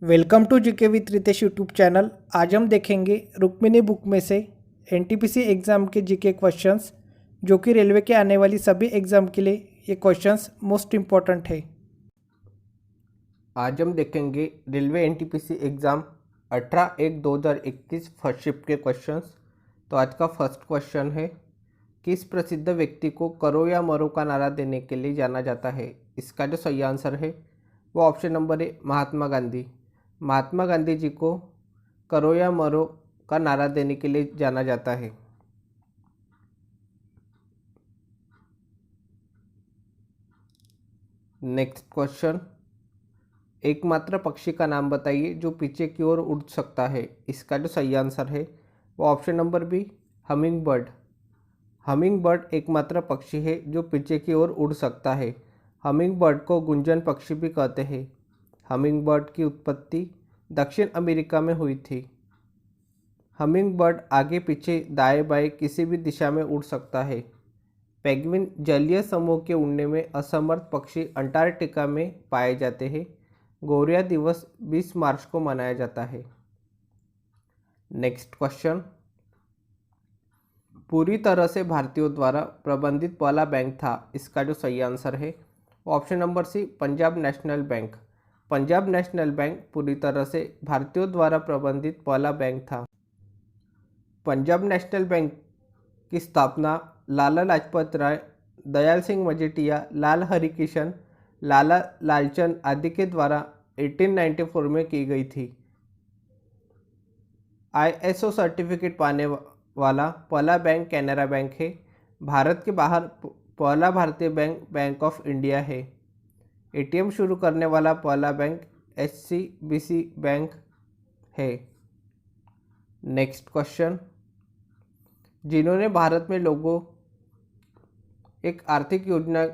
Welcome to GK with Ritesh YouTube channel. आज हम देखेंगे रुक्मिणी बुक में से एनटीपीसी एग्ज़ाम के जीके क्वेश्चंस, जो कि रेलवे के आने वाली सभी एग्ज़ाम के लिए ये क्वेश्चंस मोस्ट इम्पॉर्टेंट है। आज हम देखेंगे railway NTPC exam 18/1/2021 first shift के क्वेश्चंस। तो आज का फर्स्ट क्वेश्चन है, किस प्रसिद्ध व्यक्ति को करो या मरो का नारा देने के लिए जाना जाता है? इसका जो सही आंसर है वो ऑप्शन नंबर है, महात्मा गांधी। महात्मा गांधी जी को करो या मरो का नारा देने के लिए जाना जाता है। नेक्स्ट क्वेश्चन, एकमात्र पक्षी का नाम बताइए जो पीछे की ओर उड़ सकता है। इसका जो सही आंसर है वो option number B, hummingbird. Hummingbird एकमात्र पक्षी है जो पीछे की ओर उड़ सकता है। हमिंग बर्ड को गुंजन पक्षी भी कहते हैं। हमिंग बर्ड की उत्पत्ति दक्षिण अमेरिका में हुई थी। हमिंग बर्ड आगे पीछे दाएं बाएं किसी भी दिशा में उड़ सकता है। पेंगुइन जलीय समूह के उड़ने में असमर्थ पक्षी अंटार्कटिका में पाए जाते हैं। गौरिया दिवस 20 मार्च को मनाया जाता है। नेक्स्ट क्वेश्चन, पूरी तरह से भारतीयों द्वारा प्रबंधित पहला बैंक था। इसका जो सही आंसर है option number C, Punjab National Bank. Punjab National Bank पूरी तरह से भारतीयों द्वारा प्रबंधित पहला बैंक था। पंजाब नेशनल बैंक की स्थापना लाला लाजपत राय, दयाल सिंह मजीठिया, लाल हरिकिशन, लाला लालचंद आदि के द्वारा 1894 में की गई थी। आईएसओ सर्टिफिकेट पाने वाला पहला बैंक कैनरा बैंक है। भारत के बाहर पहला भारतीय बैंक बैंक ऑफ इंडिया है। एटीएम शुरू करने वाला पहला बैंक एचसीबीसी बैंक है। नेक्स्ट क्वेश्चन, जिन्होंने भारत में लोगों एक आर्थिक योजना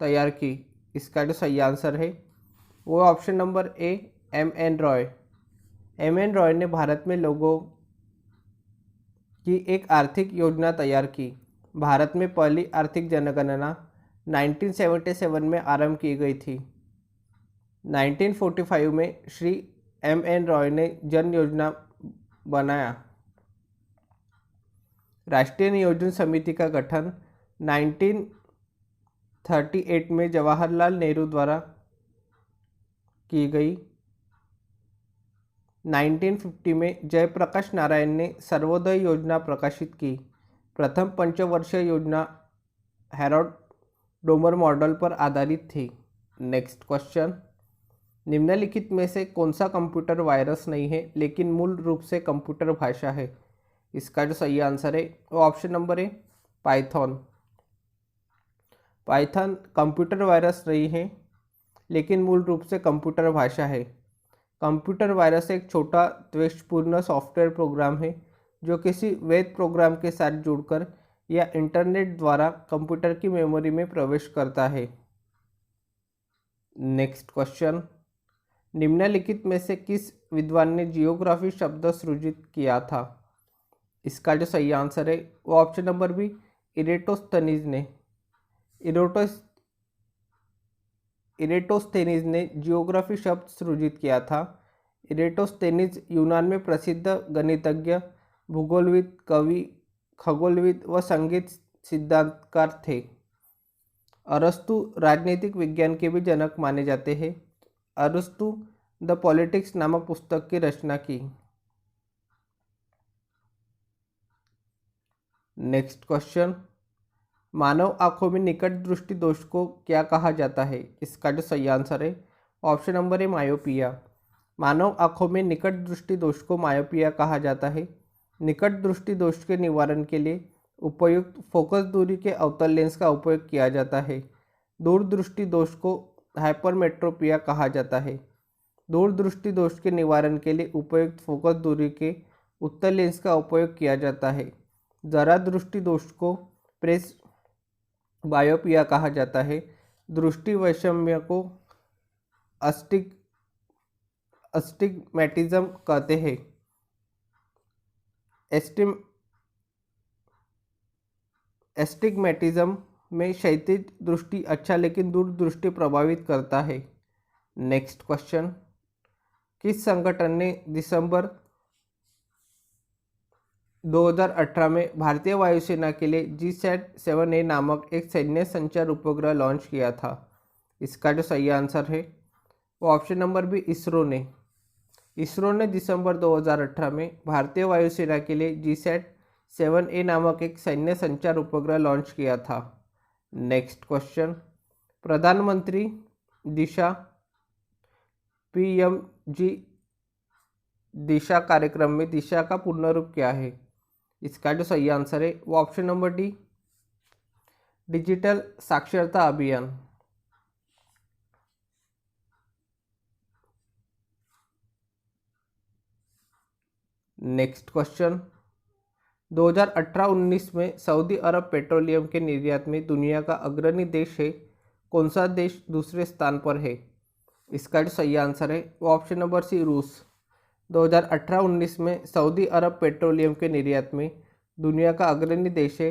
तैयार की। इसका जो सही आंसर है वो option number A, M.N.. Roy. M.N.. Roy ने भारत में लोगों की एक आर्थिक योजना तैयार की। भारत में पहली आर्थिक जनगणना 1977 में आरंभ की गई थी। 1945 में श्री एम.एन. रॉय ने जन योजना बनाया। राष्ट्रीय नियोजन समिति का गठन 1938 में जवाहरलाल नेहरू द्वारा की गई। 1950 में जयप्रकाश नारायण ने सर्वोदय योजना प्रकाशित की। प्रथम पंचवर्षीय योजना हैरोल्ड डोमर मॉडल पर आधारित थी। नेक्स्ट क्वेश्चन, निम्नलिखित में से कौन सा कंप्यूटर वायरस नहीं है लेकिन मूल रूप से कंप्यूटर भाषा है? इसका जो सही आंसर है वो ऑप्शन नंबर है, पाइथन। पाइथन कंप्यूटर वायरस नहीं है लेकिन मूल रूप से कंप्यूटर भाषा है। कंप्यूटर वायरस एक छोटा द्वेषपूर्ण सॉफ्टवेयर प्रोग्राम है जो किसी वैध प्रोग्राम के साथ जुड़कर या इंटरनेट द्वारा कंप्यूटर की मेमोरी में प्रवेश करता है। नेक्स्ट क्वेश्चन, निम्नलिखित में से किस विद्वान ने जियोग्राफी शब्द सृजित किया था? इसका जो सही आंसर है वो ऑप्शन नंबर बी, इरेटोस्थनीज ने। इरेटोस्थेनीज ने जियोग्राफी शब्द सृजित किया था। इरेटोस्थेनीज यूनान में प्रसिद्ध गणितज्ञ, भूगोलविद, कवि, खगोलविद व संगीत सिद्धांतकार थे। अरस्तु राजनीतिक विज्ञान के भी जनक माने जाते हैं। अरस्तु द पॉलिटिक्स नामक पुस्तक की रचना की। नेक्स्ट क्वेश्चन, मानव आंखों में निकट दृष्टि दोष को क्या कहा जाता है? इसका जो सही आंसर है ऑप्शन नंबर है, मायोपिया। मानव आंखों में निकट दृष्टि दोष को मायोपिया कहा जाता है। निकट दृष्टि दोष के निवारण के लिए उपयुक्त फोकस दूरी के अवतल लेंस का उपयोग किया जाता है। दूरदृष्टि दोष को हाइपरमेट्रोपिया कहा जाता है। दूरदृष्टि दोष के निवारण के लिए उपयुक्त फोकस दूरी के उत्तल लेंस का उपयोग किया जाता है। जरा दृष्टि दोष को प्रेस बायोपिया कहा जाता है। दृष्टि वैषम्य को अस्टिग्मैटिज्म कहते हैं। एस्टिग्मैटिज्म में क्षैतिज दृष्टि अच्छा लेकिन दूर दृष्टि प्रभावित करता है। नेक्स्ट क्वेश्चन, किस संगठन ने दिसंबर 2018 में भारतीय वायुसेना के लिए GSAT-7A नामक एक सैन्य संचार उपग्रह लॉन्च किया था? इसका जो सही आंसर है वो ऑप्शन नंबर बी, इसरो ने दिसंबर 2018 में भारतीय वायुसेना के लिए GSAT-7A नामक एक सैन्य संचार उपग्रह लॉन्च किया था। नेक्स्ट क्वेश्चन, प्रधानमंत्री दिशा PMG दिशा कार्यक्रम में दिशा का पूर्ण रूप क्या है? इसका जो सही आंसर है वो ऑप्शन नंबर डी, डिजिटल साक्षरता अभियान। नेक्स्ट क्वेश्चन, 2018-19 में सऊदी अरब पेट्रोलियम के निर्यात में दुनिया का अग्रणी देश है। कौन सा देश दूसरे स्थान पर है? इसका जो सही आंसर है वो ऑप्शन नंबर सी, रूस। 2018-19 में सऊदी अरब पेट्रोलियम के निर्यात में दुनिया का अग्रणी देश है।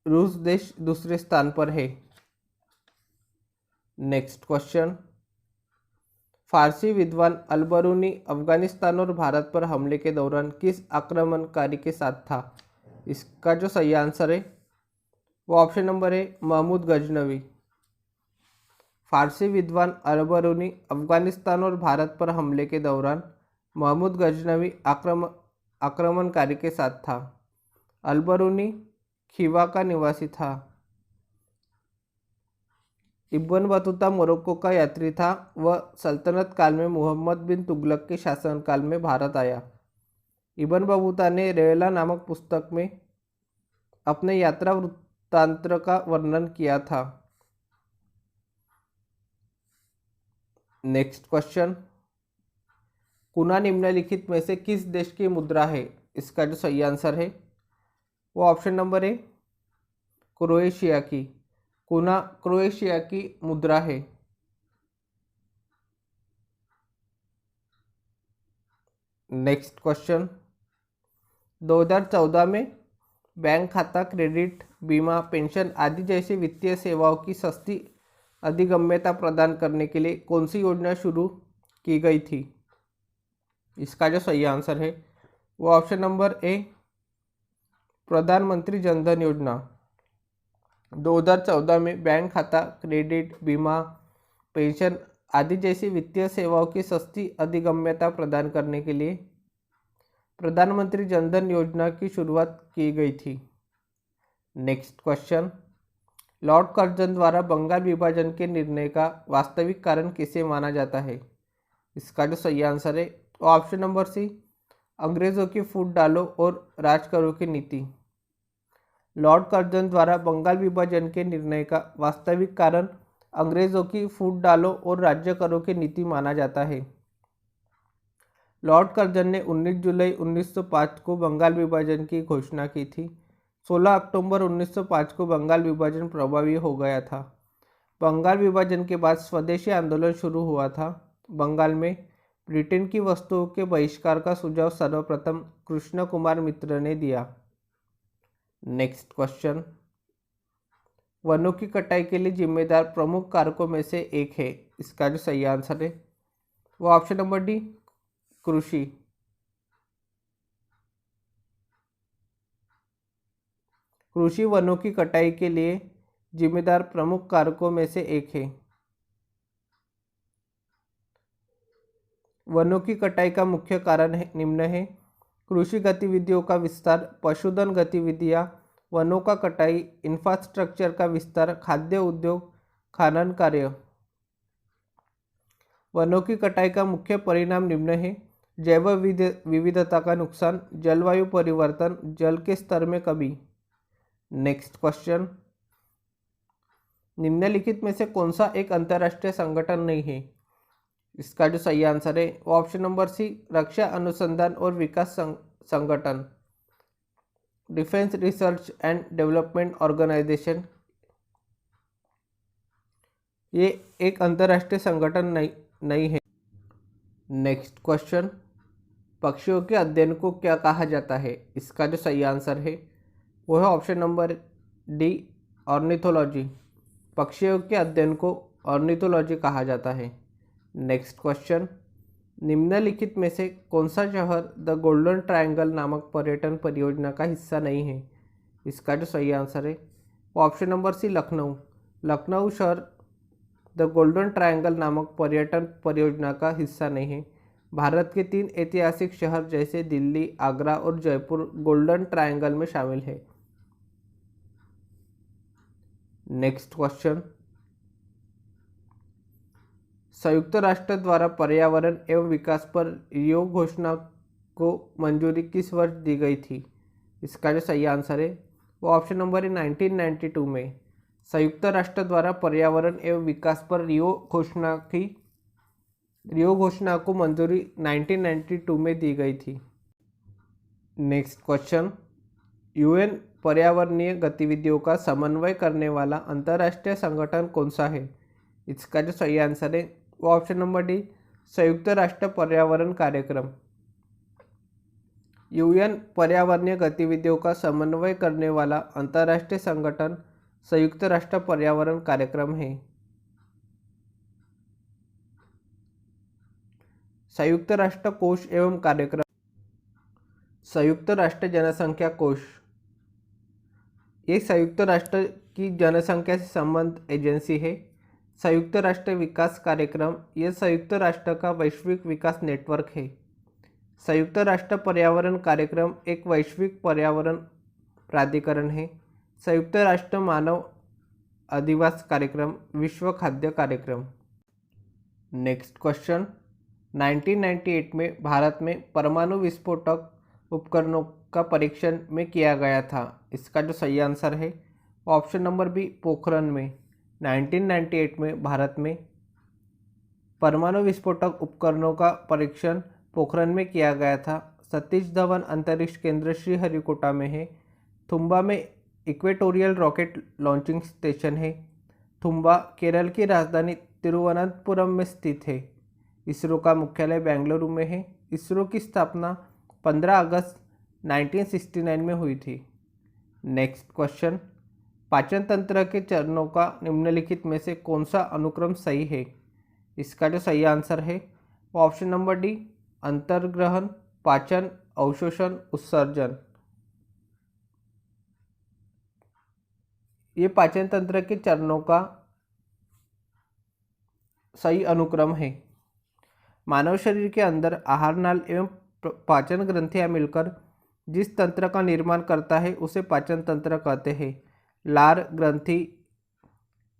रूस देश दूसरे स्थान पर है। नेक्स्ट क्वेश्चन, फारसी विद्वान अल-बरूनी अफगानिस्तान और भारत पर हमले के दौरान किस आक्रमणकारी के साथ था? इसका जो सही आंसर है वो ऑप्शन नंबर है, महमूद गजनवी। फारसी विद्वान अल-बरूनी अफगानिस्तान और भारत पर हमले के दौरान महमूद गजनवी आक्रमणकारी के साथ था। अल-बरूनी खीवा का निवासी था। इब्न बतूता मोरक्को का यात्री था। वह सल्तनत काल में मोहम्मद बिन तुगलक के शासनकाल में भारत आया। इब्न बतूता ने रेला नामक पुस्तक में अपने यात्रा वृत्तांत का वर्णन किया था। नेक्स्ट क्वेश्चन, कुना निम्नलिखित में से किस देश की मुद्रा है? इसका जो सही आंसर है वो ऑप्शन नंबर है, क्रोएशिया की। कुना क्रोएशिया की मुद्रा है। नेक्स्ट क्वेश्चन, 2014 में बैंक खाता, क्रेडिट, बीमा, पेंशन आदि जैसी वित्तीय सेवाओं की सस्ती अधिगम्यता प्रदान करने के लिए कौन सी योजना शुरू की गई थी? इसका जो सही आंसर है वो ऑप्शन नंबर ए, प्रधानमंत्री जन धन योजना। 2014 में बैंक खाता, क्रेडिट, बीमा, पेंशन आदि जैसी वित्तीय सेवाओं की सस्ती अधिगम्यता प्रदान करने के लिए प्रधानमंत्री जन धन योजना की शुरुआत की गई थी। नेक्स्ट क्वेश्चन, लॉर्ड कर्जन द्वारा बंगाल विभाजन के निर्णय का वास्तविक कारण किसे माना जाता है? इसका जो सही आंसर है वो ऑप्शन नंबर सी, अंग्रेजों की फूट डालो और राज करो की नीति। लॉर्ड कर्जन द्वारा बंगाल विभाजन के निर्णय का वास्तविक कारण अंग्रेजों की फूट डालो और राज्य करो की नीति माना जाता है। लॉर्ड कर्जन ने 19 जुलाई 1905 को बंगाल विभाजन की घोषणा की थी। 16 अक्टूबर 1905 को बंगाल विभाजन प्रभावी हो गया था। बंगाल विभाजन के बाद स्वदेशी आंदोलन शुरू हुआ था। बंगाल में ब्रिटेन की वस्तुओं के बहिष्कार का सुझाव सर्वप्रथम कृष्ण कुमार मित्र ने दिया। नेक्स्ट क्वेश्चन, वनों की कटाई के लिए जिम्मेदार प्रमुख कारकों में से एक है। इसका जो सही आंसर है वो ऑप्शन नंबर डी, कृषि। कृषि वनों की कटाई के लिए जिम्मेदार प्रमुख कारकों में से एक है। वनों की कटाई का मुख्य कारण निम्न है, कृषि गतिविधियों का विस्तार, पशुधन गतिविधियां, वनों का कटाई, इंफ्रास्ट्रक्चर का विस्तार, खाद्य उद्योग, खनन कार्य। वनों की कटाई का मुख्य परिणाम निम्न है, जैव विविधता का नुकसान, जलवायु परिवर्तन, जल के स्तर में कमी। नेक्स्ट क्वेश्चन, निम्नलिखित में से कौन सा एक अंतर्राष्ट्रीय संगठन नहीं है? इसका जो सही आंसर है वो ऑप्शन नंबर सी, रक्षा अनुसंधान और विकास संगठन, Defence Research and Development Organisation. ये एक अंतर्राष्ट्रीय संगठन नहीं है। नेक्स्ट क्वेश्चन, पक्षियों के अध्ययन को क्या कहा जाता है? इसका जो सही आंसर है वो है ऑप्शन नंबर डी, ऑर्निथोलॉजी। पक्षियों के अध्ययन को ऑर्निथोलॉजी कहा जाता है। नेक्स्ट क्वेश्चन, निम्नलिखित में से कौन सा शहर द गोल्डन ट्रायंगल नामक पर्यटन परियोजना का हिस्सा नहीं है? इसका जो सही आंसर है वो option number C Lucknow. Lucknow शहर द गोल्डन ट्रायंगल नामक पर्यटन परियोजना का हिस्सा नहीं है। भारत के 3 ऐतिहासिक शहर जैसे दिल्ली, आगरा और जयपुर गोल्डन ट्रायंगल में शामिल है। नेक्स्ट क्वेश्चन, संयुक्त राष्ट्र द्वारा पर्यावरण एवं विकास पर रियो घोषणा को मंजूरी किस वर्ष दी गई थी? इसका जो सही आंसर है वो ऑप्शन नंबर है 1992 में। संयुक्त राष्ट्र द्वारा पर्यावरण एवं विकास पर रियो घोषणा को मंजूरी 1992 में दी गई थी। नेक्स्ट क्वेश्चन, यूएन पर्यावरणीय गतिविधियों का समन्वय करने वाला अंतर्राष्ट्रीय संगठन कौन सा है? इसका जो सही आंसर है वो ऑप्शन नंबर डी, संयुक्त राष्ट्र पर्यावरण कार्यक्रम। यूएन पर्यावरणीय गतिविधियों का समन्वय करने वाला अंतर्राष्ट्रीय संगठन संयुक्त राष्ट्र पर्यावरण कार्यक्रम है। संयुक्त राष्ट्र कोष एवं कार्यक्रम। संयुक्त राष्ट्र जनसंख्या कोष ये संयुक्त राष्ट्र की जनसंख्या से संबंधित एजेंसी है। संयुक्त राष्ट्र विकास कार्यक्रम यह संयुक्त राष्ट्र का वैश्विक विकास नेटवर्क है। संयुक्त राष्ट्र पर्यावरण कार्यक्रम एक वैश्विक पर्यावरण प्राधिकरण है। संयुक्त राष्ट्र मानव अधिवास कार्यक्रम विश्व खाद्य कार्यक्रम। नेक्स्ट क्वेश्चन, 1998 में भारत में परमाणु विस्फोटक उपकरणों का परीक्षण में किया गया था। इसका जो सही आंसर है ऑप्शन नंबर बी, पोखरण में। 1998 में भारत में परमाणु विस्फोटक उपकरणों का परीक्षण पोखरण में किया गया था। सतीश धवन अंतरिक्ष केंद्र श्रीहरिकोटा में है। थुम्बा में इक्वेटोरियल रॉकेट लॉन्चिंग स्टेशन है। थुम्बा केरल की राजधानी तिरुवनंतपुरम में स्थित है। इसरो का मुख्यालय बेंगलुरु में है। इसरो की स्थापना 15 अगस्त 1969 में हुई थी। नेक्स्ट क्वेश्चन, पाचन तंत्र के चरणों का निम्नलिखित में से कौन सा अनुक्रम सही है? इसका जो सही आंसर है वो ऑप्शन नंबर डी, अंतर्ग्रहण, पाचन, अवशोषण, उत्सर्जन। ये पाचन तंत्र के चरणों का सही अनुक्रम है। मानव शरीर के अंदर आहार नाल एवं पाचन ग्रंथियां मिलकर जिस तंत्र का निर्माण करता है उसे पाचन तंत्र कहते हैं। लार ग्रंथि,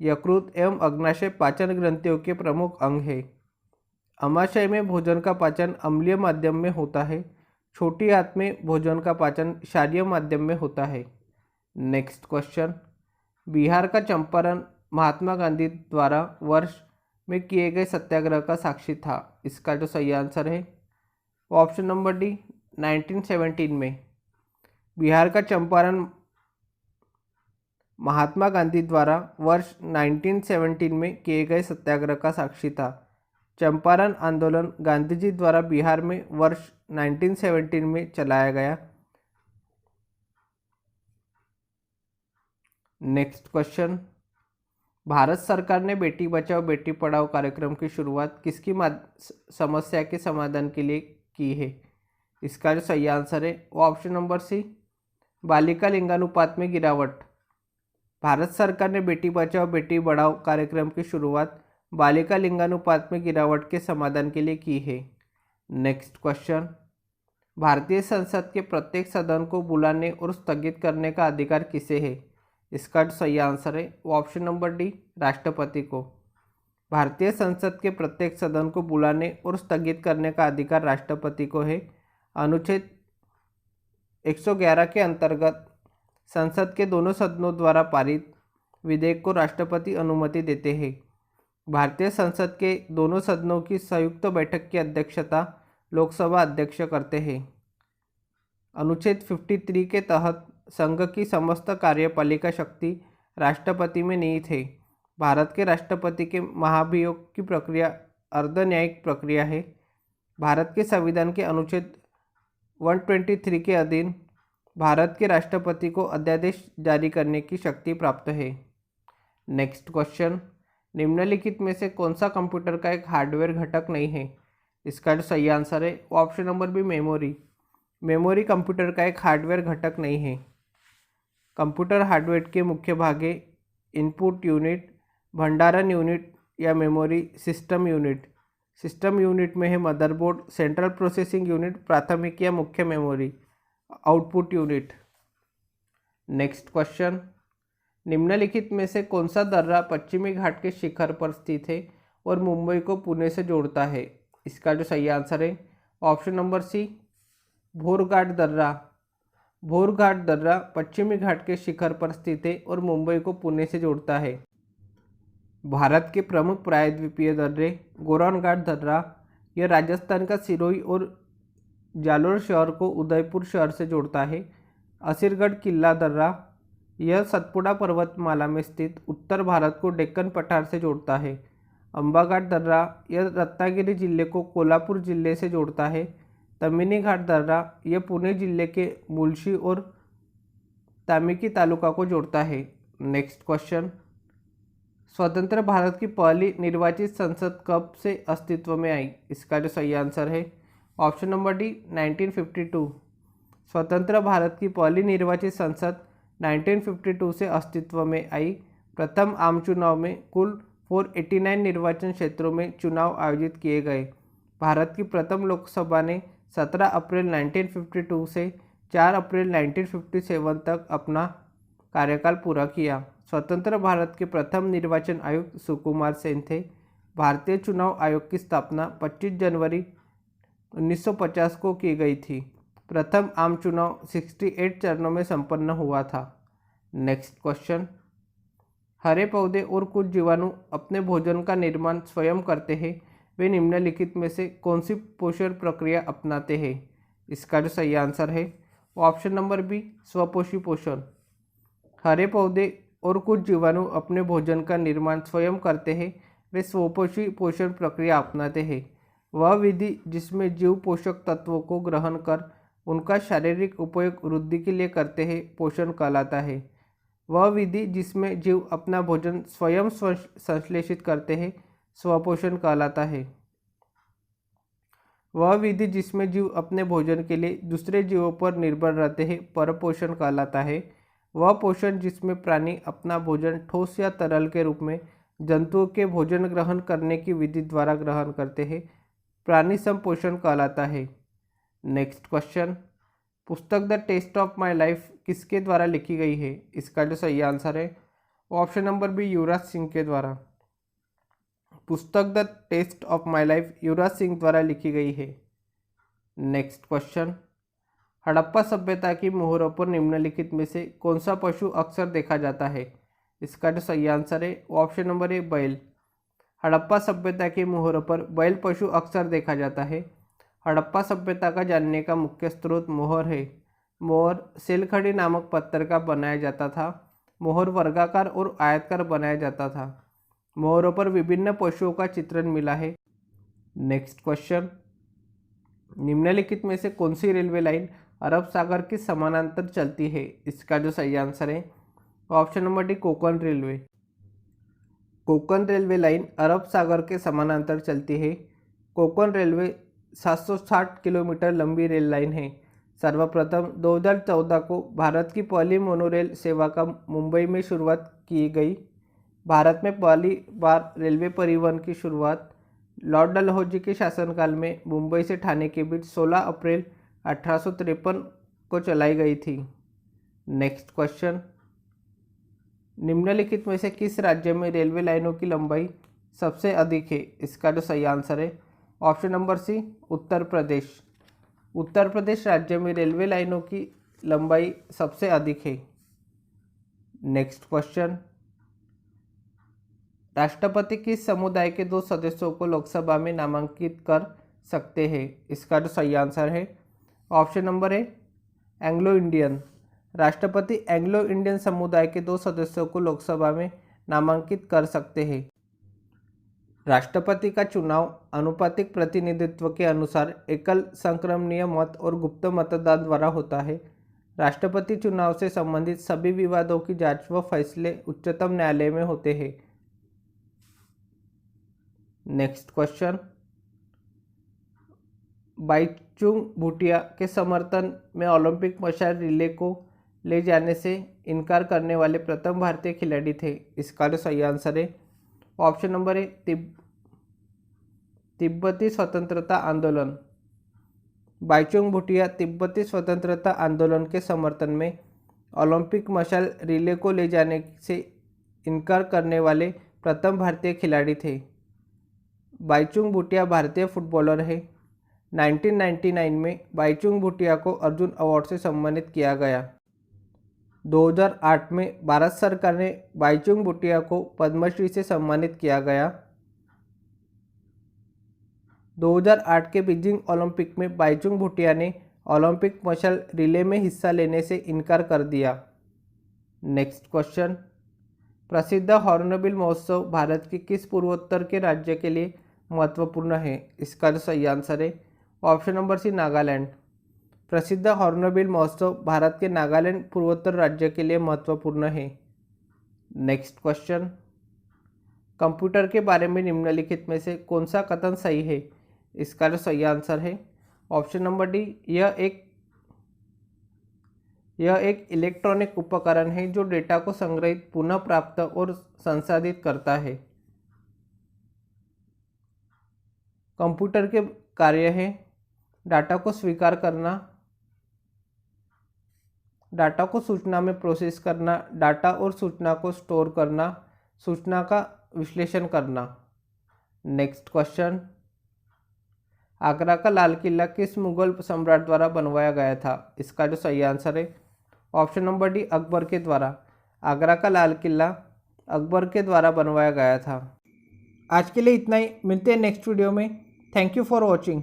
यकृत एवं अग्नाशय पाचन ग्रंथियों के प्रमुख अंग है। अमाशय में भोजन का पाचन अम्लीय माध्यम में होता है। छोटी आंत में भोजन का पाचन क्षारीय माध्यम में होता है। नेक्स्ट क्वेश्चन, बिहार का चंपारण महात्मा गांधी द्वारा वर्ष में किए गए सत्याग्रह का साक्षी था। इसका जो सही आंसर है वो ऑप्शन नंबर डी, 1917 में। बिहार का चंपारण महात्मा गांधी द्वारा वर्ष 1917 में किए गए सत्याग्रह का साक्षी था। चंपारण आंदोलन गांधी जी द्वारा बिहार में वर्ष 1917 में चलाया गया। नेक्स्ट क्वेश्चन, भारत सरकार ने बेटी बचाओ बेटी पढ़ाओ कार्यक्रम की शुरुआत किसकी समस्या के समाधान के लिए की है? इसका जो सही आंसर है वो ऑप्शन नंबर सी, बालिका लिंगानुपात में गिरावट। भारत सरकार ने बेटी बचाओ बेटी पढ़ाओ कार्यक्रम की शुरुआत बालिका लिंगानुपात में गिरावट के समाधान के लिए की है। नेक्स्ट क्वेश्चन, भारतीय संसद के प्रत्येक सदन को बुलाने और स्थगित करने का अधिकार किसे है? इसका सही आंसर है वो ऑप्शन नंबर डी, राष्ट्रपति को। भारतीय संसद के प्रत्येक सदन को बुलाने और स्थगित करने का अधिकार राष्ट्रपति को है। अनुच्छेद 111 के अंतर्गत संसद के दोनों सदनों द्वारा पारित विधेयक को राष्ट्रपति अनुमति देते हैं। भारतीय संसद के दोनों सदनों की संयुक्त बैठक की अध्यक्षता लोकसभा अध्यक्ष करते हैं। अनुच्छेद 53 के तहत संघ की समस्त कार्यपालिका शक्ति राष्ट्रपति में निहित है। भारत के राष्ट्रपति के महाभियोग की प्रक्रिया अर्धन्यायिक प्रक्रिया है। भारत के संविधान के अनुच्छेद 123 के अधीन भारत के राष्ट्रपति को अध्यादेश जारी करने की शक्ति प्राप्त है। नेक्स्ट क्वेश्चन, निम्नलिखित में से कौन सा कंप्यूटर का एक हार्डवेयर घटक नहीं है? इसका जो सही आंसर है वो option number B memory. Memory computer का एक हार्डवेयर घटक नहीं है। कंप्यूटर हार्डवेयर के मुख्य भाग है इनपुट यूनिट, भंडारण यूनिट या memory system unit. System unit में है मदरबोर्ड, सेंट्रल प्रोसेसिंग यूनिट, प्राथमिक या मुख्य memory, output unit. Next question, निम्नलिखित में से कौन सा दर्रा पश्चिमी घाट के शिखर पर स्थित है और मुंबई को पुणे से जोड़ता है? इसका जो सही आंसर है ऑप्शन नंबर सी भोरघाट दर्रा। भोरघाट दर्रा पश्चिमी घाट के शिखर पर स्थित है और मुंबई को पुणे से जोड़ता है। भारत के प्रमुख प्रायद्वीपीय दर्रे गोरानघाट दर्रा यह राजस्थान का सिरोही और जालोर शहर को उदयपुर शहर से जोड़ता है। असीरगढ़ किला दर्रा यह सतपुड़ा पर्वतमाला में स्थित उत्तर भारत को डेक्कन पठार से जोड़ता है। अंबाघाट दर्रा यह रत्नागिरी जिले को कोल्हापुर जिले से जोड़ता है। तमिनी घाट दर्रा यह पुणे जिले के मुलशी और तामिकी तालुका को जोड़ता है। नेक्स्ट क्वेश्चन, स्वतंत्र भारत की पहली निर्वाचित संसद कब से अस्तित्व में आई? इसका जो सही आंसर है ऑप्शन नंबर डी 1952। स्वतंत्र भारत की पहली निर्वाचित संसद 1952 से अस्तित्व में आई। प्रथम आम चुनाव में कुल 489 निर्वाचन क्षेत्रों में चुनाव आयोजित किए गए। भारत की प्रथम लोकसभा ने 17 अप्रैल 1952 से 4 अप्रैल 1957 तक अपना कार्यकाल पूरा किया। स्वतंत्र भारत के प्रथम निर्वाचन आयुक्त सुकुमार सेन थे। भारतीय चुनाव आयोग की स्थापना 25 जनवरी 1950 को की गई थी। प्रथम आम चुनाव 68 चरणों में संपन्न हुआ था। नेक्स्ट क्वेश्चन, हरे पौधे और कुछ जीवाणु अपने भोजन का निर्माण स्वयं करते हैं, वे निम्नलिखित में से कौन सी पोषण प्रक्रिया अपनाते हैं? इसका जो सही आंसर है ऑप्शन नंबर बी स्वपोषी पोषण। हरे पौधे और कुछ जीवाणु अपने भोजन का निर्माण स्वयं करते हैं, वे स्वपोषी पोषण प्रक्रिया अपनाते हैं। वह विधि जिसमें जीव पोषक तत्वों को ग्रहण कर उनका शारीरिक उपयोग वृद्धि के लिए करते हैं पोषण कहलाता है। वह विधि जिसमें जीव अपना भोजन स्वयं संश्लेषित करते हैं स्वपोषण कहलाता है। वह विधि जिसमें जीव अपने भोजन के लिए दूसरे जीवों पर निर्भर रहते हैं परपोषण कहलाता है। वह पोषण जिसमें प्राणी अपना भोजन ठोस या तरल के रूप में जंतुओं के भोजन ग्रहण करने की विधि द्वारा ग्रहण करते हैं प्राणी संपोषण कहलाता है। नेक्स्ट क्वेश्चन, पुस्तक the test of my life किसके द्वारा लिखी गई है? इसका जो सही आंसर है option number B Yuvraj Singh के द्वारा। पुस्तक the test of my life Yuvraj Singh द्वारा लिखी गई है। नेक्स्ट क्वेश्चन, हड़प्पा सभ्यता की मोहरों पर निम्नलिखित में से कौन सा पशु अक्सर देखा जाता है? इसका जो सही आंसर है ऑप्शन नंबर ए बैल। हड़प्पा सभ्यता की मोहरों पर बैल पशु अक्सर देखा जाता है। हड़प्पा सभ्यता का जानने का मुख्य स्रोत मोहर है। मोहर सेलखड़ी नामक पत्थर का बनाया जाता था। मोहर वर्गाकार और आयताकार बनाया जाता था। मोहरों पर विभिन्न पशुओं का चित्रण मिला है। नेक्स्ट क्वेश्चन, निम्नलिखित में से कौन सी रेलवे लाइन अरब सागर के समानांतर चलती है? इसका जो सही आंसर है option number D Konkan railway. Konkan railway line अरब सागर के समानांतर चलती है। कोंकण रेलवे 760 किलोमीटर लंबी रेल लाइन है। सर्वप्रथम 2014 को भारत की पहली मोनोरेल सेवा का मुंबई में शुरुआत की गई। भारत में पहली बार रेलवे परिवहन की शुरुआत लॉर्ड डलहौजी के शासनकाल में मुंबई से ठाणे के बीच 16 अप्रैल 1853 को चलाई गई थी। नेक्स्ट क्वेश्चन, निम्नलिखित में से किस राज्य में रेलवे लाइनों की लंबाई सबसे अधिक है? इसका जो सही आंसर है ऑप्शन नंबर सी उत्तर प्रदेश। उत्तर प्रदेश राज्य में रेलवे लाइनों की लंबाई सबसे अधिक है। नेक्स्ट क्वेश्चन, राष्ट्रपति किस समुदाय के 2 सदस्यों को लोकसभा में नामांकित कर सकते हैं? इसका जो सही आंसर है option number A Anglo Indian. राष्ट्रपति एंग्लो इंडियन समुदाय के 2 सदस्यों को लोकसभा में नामांकित कर सकते हैं। राष्ट्रपति का चुनाव आनुपातिक प्रतिनिधित्व के अनुसार एकल संक्रमणीय मत और गुप्त मतदान द्वारा होता है। राष्ट्रपति चुनाव से संबंधित सभी विवादों की जांच व फैसले उच्चतम न्यायालय में होते हैं। नेक्स्ट क्वेश्चन, बाईचुंग भूटिया के समर्थन में ओलंपिक मशाल रिले को ले जाने से इनकार करने वाले प्रथम भारतीय खिलाड़ी थे? इसका जो सही आंसर है ऑप्शन नंबर ए तिब्बती स्वतंत्रता आंदोलन। बाईचुंग भूटिया तिब्बती स्वतंत्रता आंदोलन के समर्थन में ओलंपिक मशाल रिले को ले जाने से इनकार करने वाले प्रथम भारतीय खिलाड़ी थे। बाईचुंग भूटिया भारतीय फुटबॉलर है। 1999 में बाईचुंग भूटिया को अर्जुन अवार्ड से सम्मानित किया गया। 2008 में भारत सरकार ने बाईचुंग भूटिया को पद्मश्री से सम्मानित किया गया। 2008 के बीजिंग ओलंपिक में बाईचुंग भूटिया ने ओलंपिक मशाल रिले में हिस्सा लेने से इनकार कर दिया। नेक्स्ट क्वेश्चन, प्रसिद्ध हॉर्नबिल महोत्सव भारत के किस पूर्वोत्तर के राज्य के लिए महत्वपूर्ण है? इसका जो सही आंसर है ऑप्शन नंबर सी नागालैंड। प्रसिद्ध हॉर्नबिल महोत्सव भारत के नागालैंड पूर्वोत्तर राज्य के लिए महत्वपूर्ण है। नेक्स्ट क्वेश्चन, कंप्यूटर के बारे में निम्नलिखित में से कौन सा कथन सही है? इसका जो सही आंसर है ऑप्शन नंबर डी, यह एक इलेक्ट्रॉनिक उपकरण है जो डेटा को संग्रहित, पुनः प्राप्त और संसाधित करता है। कंप्यूटर के कार्य है डाटा को स्वीकार करना, डाटा को सूचना में प्रोसेस करना, डाटा और सूचना को स्टोर करना, सूचना का विश्लेषण करना। नेक्स्ट क्वेश्चन, आगरा का लाल किला किस मुगल सम्राट द्वारा बनवाया गया था? इसका जो सही आंसर है ऑप्शन नंबर डी, अकबर के द्वारा। आगरा का लाल किला अकबर के द्वारा बनवाया गया था। आज के लिए इतना ही, मिलते हैं नेक्स्ट वीडियो में। Thank you for watching.